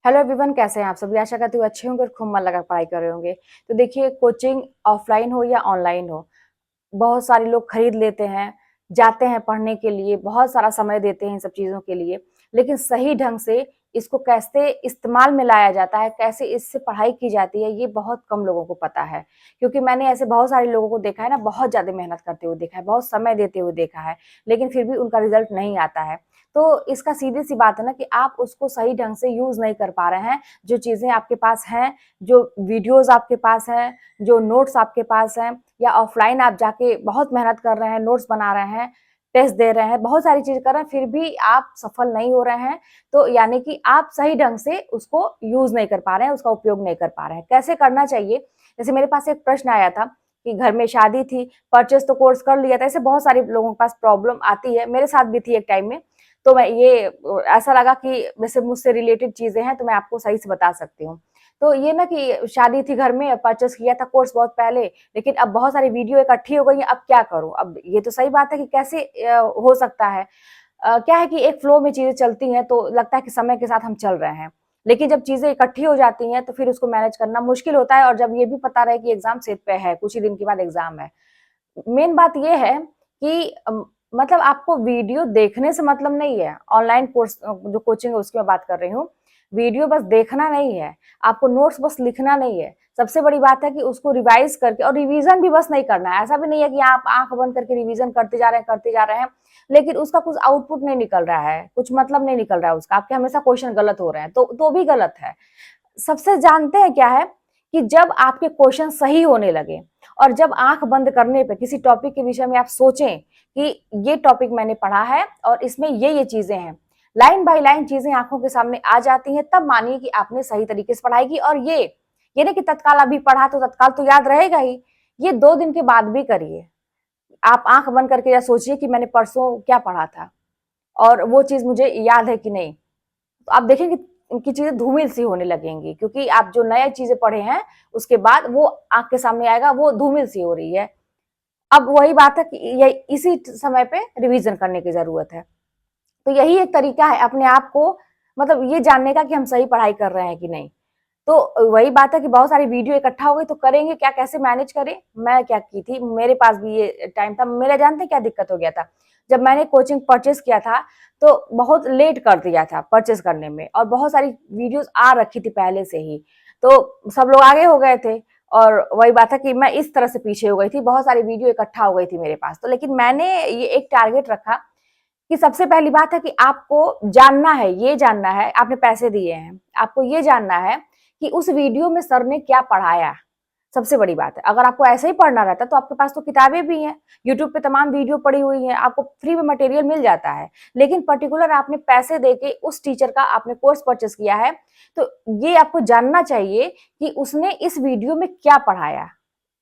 Hello everyone, कैसे हैं आप सभी। आशा करती हूँ अच्छे होंगे और खूब मन लगा पढ़ाई कर रहे होंगे। तो देखिए, कोचिंग ऑफलाइन हो या ऑनलाइन हो, बहुत सारे लोग खरीद लेते हैं, जाते हैं पढ़ने के लिए, बहुत सारा समय देते हैं इन सब चीज़ों के लिए। लेकिन सही ढंग से इसको कैसे इस्तेमाल में लाया जाता है, कैसे इससे पढ़ाई की जाती है, ये बहुत कम लोगों को पता है। क्योंकि मैंने ऐसे बहुत सारे लोगों को देखा है ना, बहुत ज़्यादा मेहनत करते हुए देखा है, बहुत समय देते हुए देखा है, लेकिन फिर भी उनका रिजल्ट नहीं आता है। तो इसका सीधी-सी बात है ना कि आप उसको सही ढंग से यूज़ नहीं कर पा रहे हैं। जो चीज़ें आपके पास हैं, जो वीडियोज़ आपके पास हैं, जो नोट्स आपके पास हैं, या ऑफलाइन आप जाके बहुत मेहनत कर रहे हैं, नोट्स बना रहे हैं, टेस्ट दे रहे हैं, बहुत सारी चीज़ कर रहे हैं, फिर भी आप सफल नहीं हो रहे हैं, तो यानी कि आप सही ढंग से उसको यूज़ नहीं कर पा रहे हैं, उसका उपयोग नहीं कर पा रहे हैं। कैसे करना चाहिए? जैसे मेरे पास एक प्रश्न आया था कि घर में शादी थी, परचेज़ तो कोर्स कर लिया था, ऐसे बहुत सारे लोगों के पास प्रॉब्लम आती है, मेरे साथ भी थी एक टाइम में। तो मैं ये ऐसा लगा कि वैसे मुझसे रिलेटेड चीज़ें हैं, तो मैं आपको सही से बता सकती हूँ। तो ये ना कि शादी थी घर में, परचेज़ किया था कोर्स बहुत पहले, लेकिन अब बहुत सारी वीडियो इकट्ठी हो गई हैं, अब क्या करूँ? अब ये तो सही बात है कि कैसे हो सकता है। क्या है कि एक फ्लो में चीज़ें चलती हैं, तो लगता है कि समय के साथ हम चल रहे हैं। लेकिन जब चीज़ें इकट्ठी हो जाती हैं, तो फिर उसको मैनेज करना मुश्किल होता है, और जब ये भी पता रहे कि एग्ज़ाम सिर पे है, कुछ ही दिन के बाद एग्ज़ाम है। मेन बात ये है कि मतलब आपको वीडियो देखने से मतलब नहीं है। ऑनलाइन कोर्स जो कोचिंग है उसकी मैं बात कर रही हूँ। वीडियो बस देखना नहीं है, आपको नोट्स बस लिखना नहीं है। सबसे बड़ी बात है कि उसको रिवाइज़ करके, और रिवीज़न भी बस नहीं करना है। ऐसा भी नहीं है कि आप आँख बंद करके रिवीज़न करते जा रहे हैं, लेकिन उसका कुछ आउटपुट नहीं निकल रहा है, कुछ मतलब नहीं निकल रहा है उसका, आपके हमेशा क्वेश्चन गलत हो रहे हैं, तो भी गलत है। सबसे जानते हैं क्या है कि जब आपके क्वेश्चन सही होने लगे, और जब आंख बंद करने पे किसी टॉपिक के विषय में आप सोचें कि ये टॉपिक मैंने पढ़ा है और इसमें ये चीजें हैं, लाइन बाय लाइन चीजें आंखों के सामने आ जाती हैं, तब मानिए कि आपने सही तरीके से पढ़ाई की। और ये नहीं कि तत्काल अभी पढ़ा तो तत्काल तो याद रहेगा ही, ये 2 दिन के बाद भी करिए। आप आंख बंद करके या सोचिए कि मैंने परसों क्या पढ़ा था और वो चीज मुझे याद है कि नहीं। तो आप देखेंगे उनकी चीजें धूमिल सी होने लगेंगी, क्योंकि आप जो नए चीजें पढ़े हैं उसके बाद वो आंख के सामने आएगा, वो धूमिल सी हो रही है। अब वही बात है कि ये इसी समय पे रिवीजन करने की जरूरत है। तो यही एक तरीका है अपने आप को मतलब ये जानने का कि हम सही पढ़ाई कर रहे हैं कि नहीं। तो वही बात है कि बहुत सारी वीडियो इकट्ठा हो गई, तो करेंगे क्या, कैसे मैनेज करें। मैं क्या की थी, मेरे पास भी ये टाइम था, मेरा जानते क्या दिक्कत हो गया था। जब मैंने कोचिंग परचेज किया था तो बहुत लेट कर दिया था परचेज करने में, और बहुत सारी वीडियोस आ रखी थी पहले से ही, तो सब लोग आगे हो गए थे, और वही बात है कि मैं इस तरह से पीछे हो गई थी, बहुत सारी वीडियो इकट्ठा हो गई थी मेरे पास। तो लेकिन मैंने ये एक टारगेट रखा कि सबसे पहली बात है कि आपको जानना है, ये जानना है, आपने पैसे दिए हैं, आपको ये जानना है कि उस वीडियो में सर ने क्या पढ़ाया। सबसे बड़ी बात है, अगर आपको ऐसे ही पढ़ना रहता तो आपके पास तो किताबें भी हैं, यूट्यूब पे तमाम वीडियो पड़ी हुई हैं, आपको फ्री में मटेरियल मिल जाता है। लेकिन पर्टिकुलर आपने पैसे देके उस टीचर का आपने कोर्स परचेस किया है, तो ये आपको जानना चाहिए कि उसने इस वीडियो में क्या पढ़ाया।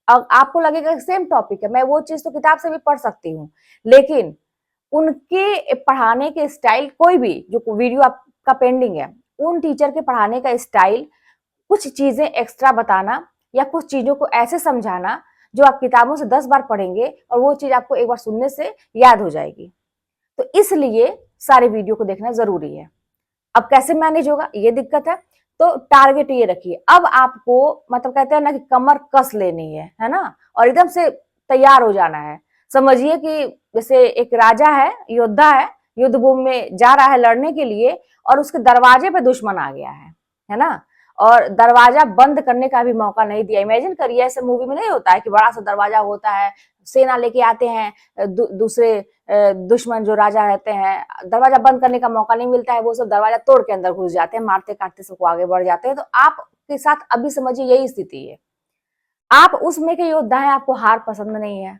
अब आपको लगेगा सेम टॉपिक है, मैं वो चीज तो किताब से भी पढ़ सकती हूँ, लेकिन उनके पढ़ाने के स्टाइल, कोई भी जो वीडियो आपका पेंडिंग है, उन टीचर के पढ़ाने का स्टाइल, कुछ चीजें एक्स्ट्रा बताना, या कुछ चीजों को ऐसे समझाना जो आप किताबों से 10 बार पढ़ेंगे और वो चीज आपको एक बार सुनने से याद हो जाएगी। तो इसलिए सारे वीडियो को देखना जरूरी है। अब कैसे मैनेज होगा, ये दिक्कत है। तो टारगेट ये रखिए, अब आपको मतलब कहते हैं ना कि कमर कस लेनी है ना, और एकदम से तैयार हो जाना है। समझिए कि जैसे एक राजा है, योद्धा है, युद्ध भूमि में जा रहा है लड़ने के लिए, और उसके दरवाजे पे दुश्मन आ गया है ना, और दरवाजा बंद करने का भी मौका नहीं दिया। इमेजिन करिए, ऐसे मूवी में नहीं होता है कि बड़ा सा दरवाजा होता है, सेना लेके आते हैं, दूसरे दुश्मन जो राजा रहते हैं, दरवाजा बंद करने का मौका नहीं मिलता है, वो सब दरवाजा तोड़ के अंदर घुस जाते हैं, मारते काटते सबको आगे बढ़ जाते हैं। तो आपके साथ अभी समझिए यही स्थिति है, आप उसमें के योद्धा हैं, आपको हार पसंद नहीं है,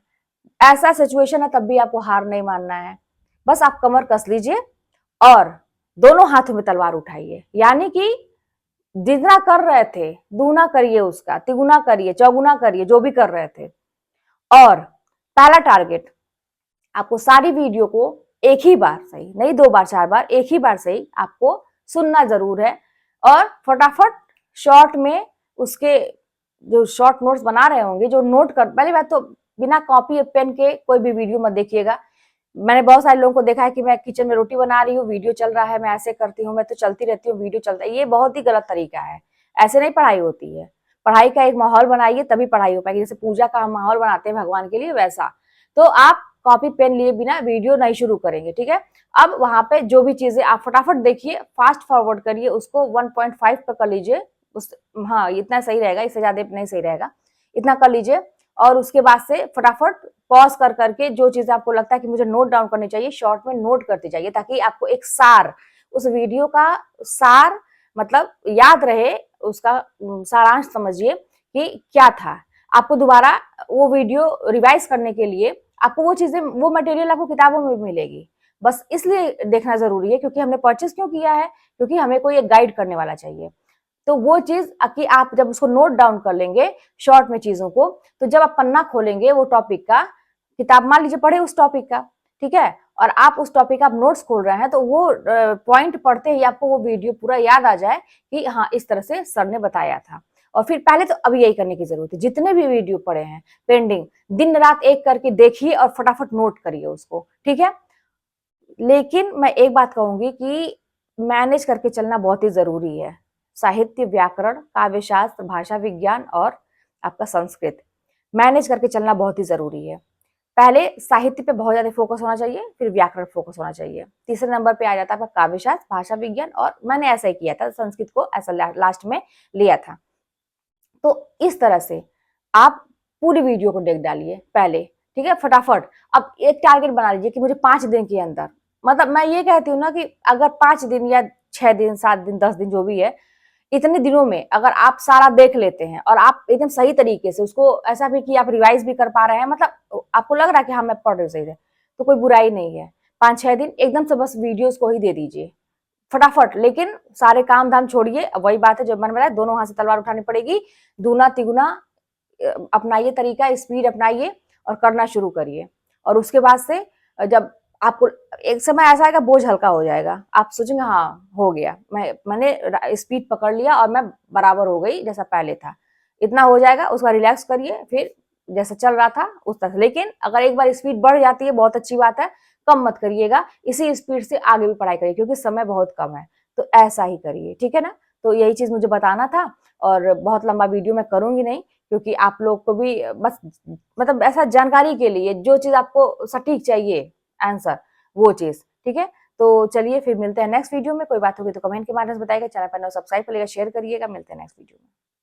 ऐसा सिचुएशन है, तब भी आपको हार नहीं मानना है। बस आप कमर कस लीजिए और दोनों हाथों में तलवार उठाइए, यानी कि जितना कर रहे थे दूना करिए, उसका तिगुना करिए, चौगुना करिए, जो भी कर रहे थे। और पहला टारगेट, आपको सारी वीडियो को एक ही बार सही, नहीं 2 बार 4 बार, एक ही बार सही आपको सुनना जरूर है, और फटाफट शॉर्ट में उसके जो शॉर्ट नोट्स बना रहे होंगे, जो नोट कर, पहली बात तो बिना कॉपी पेन के कोई भी वीडियो मत देखिएगा। मैंने बहुत सारे लोगों को देखा है कि मैं किचन में रोटी बना रही हूँ, वीडियो चल रहा है, मैं ऐसे करती हूँ, मैं तो चलती रहती हूँ, वीडियो चलता है। ये बहुत ही गलत तरीका है। ऐसे नहीं पढ़ाई होती है। पढ़ाई का एक माहौल बनाइए, तभी पढ़ाई हो पाएगी। जैसे पूजा का हम माहौल बनाते हैं भगवान के लिए, वैसा। तो आप कॉपी पेन लिए बिना वीडियो नहीं शुरू करेंगे, ठीक है। अब वहां पे जो भी चीजें आप फटाफट देखिए, फास्ट फॉरवर्ड करिए, उसको 1.5 पे कर लीजिए। उस हाँ, इतना सही रहेगा, इससे ज्यादा नहीं सही रहेगा। इतना कर लीजिए और उसके बाद से फटाफट पॉज कर करके जो चीजें आपको लगता है कि मुझे नोट डाउन करनी चाहिए, शॉर्ट में नोट करते जाइए, ताकि आपको एक सार, उस वीडियो का सार मतलब याद रहे, उसका सारांश समझिए कि क्या था। आपको दोबारा वो वीडियो रिवाइज करने के लिए आपको वो चीजें, वो मटेरियल आपको किताबों में मिलेगी। बस इसलिए देखना जरूरी है, क्योंकि हमने परचेज क्यों किया है, क्योंकि हमें कोई एक गाइड करने वाला चाहिए। तो वो चीज कि आप जब उसको नोट डाउन कर लेंगे शॉर्ट में चीजों को, तो जब आप पन्ना खोलेंगे वो टॉपिक का, किताब मान लीजिए पढ़े उस टॉपिक का, ठीक है, और आप उस टॉपिक का आप नोट्स खोल रहे हैं, तो वो पॉइंट पढ़ते ही आपको वो वीडियो पूरा याद आ जाए कि हाँ, इस तरह से सर ने बताया था। और फिर पहले तो अभी यही करने की जरूरत है, जितने भी वीडियो पड़े हैं पेंडिंग, दिन रात एक करके देखिए और फटाफट नोट करिए उसको, ठीक है। लेकिन मैं एक बात कहूंगी कि मैनेज करके चलना बहुत ही जरूरी है। साहित्य, व्याकरण, काव्य शास्त्र, भाषा विज्ञान और आपका संस्कृत, मैनेज करके चलना बहुत ही जरूरी है। पहले साहित्य पे बहुत ज्यादा फोकस होना चाहिए, फिर व्याकरण फोकस होना चाहिए, तीसरे नंबर पे आ जाता है आपका काव्य शास्त्र, भाषा विज्ञान, और मैंने ऐसा ही किया था, संस्कृत को ऐसा लास्ट में लिया था। तो इस तरह से आप पूरी वीडियो को देख डालिए पहले, ठीक है, फटाफट। अब एक टारगेट बना लीजिए कि मुझे 5 दिन के अंदर, मतलब मैं ये कहती हूँ ना कि अगर 5 दिन या 6 दिन, 7 दिन, 10 दिन, जो भी है, इतने दिनों में अगर आप सारा देख लेते हैं और आप एकदम सही तरीके से उसको, ऐसा भी कि आप रिवाइज भी कर पा रहे हैं, मतलब आपको लग रहा है कि हाँ मैं पढ़ रही सही है, तो कोई बुराई नहीं है। 5-6 दिन एकदम से बस वीडियोस को ही दे दीजिए फटाफट। लेकिन सारे काम धाम छोड़िए, वही बात है जो मैंने बताया, दोनों हाथ से तलवार उठानी पड़ेगी। दूना तिगुना अपनाइए तरीका, स्पीड अपनाइए और करना शुरू करिए। और उसके बाद से जब आपको एक समय ऐसा आएगा, बोझ हल्का हो जाएगा, आप सोचेंगे हाँ हो गया, मैंने स्पीड पकड़ लिया और मैं बराबर हो गई जैसा पहले था। इतना हो जाएगा, उसका रिलैक्स करिए, फिर जैसा चल रहा था उस तरह से। लेकिन अगर एक बार स्पीड बढ़ जाती है, बहुत अच्छी बात है, कम मत करिएगा, इसी स्पीड से आगे भी पढ़ाई करिए, क्योंकि समय बहुत कम है। तो ऐसा ही करिए, ठीक है ना। तो यही चीज मुझे बताना था, और बहुत लंबा वीडियो मैं करूंगी नहीं, क्योंकि आप लोग को भी बस मतलब ऐसा जानकारी के लिए, जो चीज आपको सटीक चाहिए आंसर, वो चीज, ठीक है। तो चलिए फिर मिलते हैं नेक्स्ट वीडियो में। कोई बात होगी तो कमेंट के माध्यम से बताइएगा, चैनल पर सब्सक्राइब करिएगा, शेयर करिएगा। मिलते हैं नेक्स्ट वीडियो में।